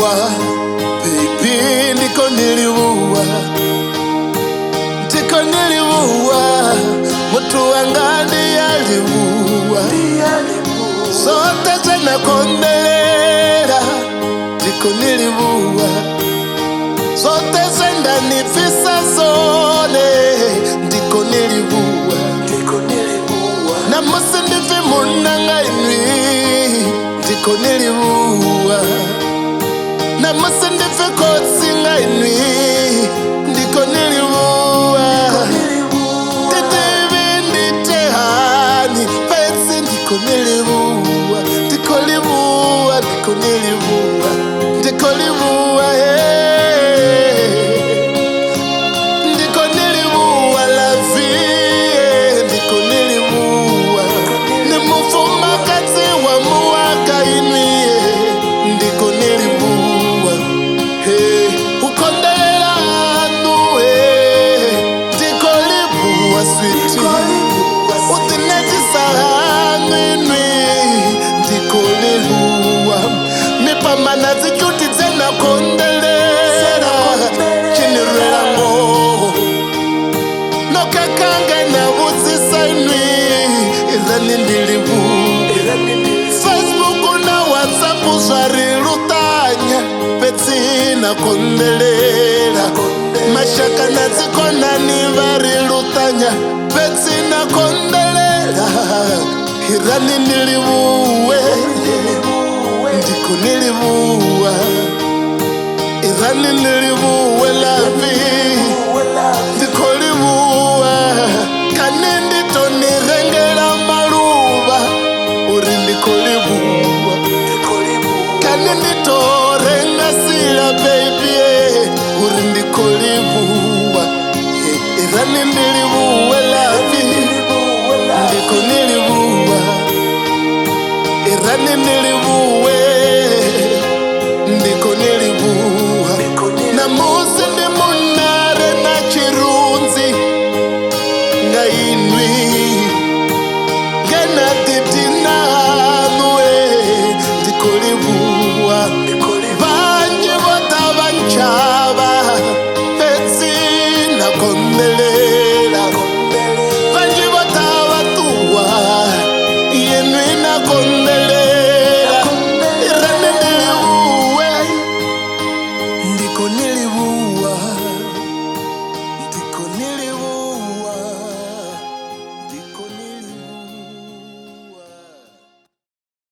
baby, ndiko niliua, mutu wangani aliua, sote zena kondelela, ndiko niliua, sote zenda nifisa zone, ndiko niliua, na musi ndivi munanga inwi, ndiko niliua, na musi ndivi kotsinga inwi, ndiko niliua, titivi nditehani, petsi ndiko niliua, ndiko liua, ndiko niliua, ndiko liua, ndiko niliua la vie, ndiko niliua, ni mufuma kati wa muwaka inwi, ndiko niliua, ukondelela anu, ndiko liua switi, utineti sahanu inwi, ndiko niliua, mipamana zichuti zena kondelela, chinirela ngo, nokakanga na uzisa inwi, izani niliua, Facebook na WhatsApp zvarilutanya, petsi na kondelela, mashaka na zikonani varilutanya, petsi na kondelela, irani niliue, ndiko niliua, irani niliue lavi, ndiko liua, kanindi tonirengela maluva, uri ndiko liua, kanindi torenga sila baby, uri ndiko liua, irani niliue lavi, ndiko niliua, irani niliue.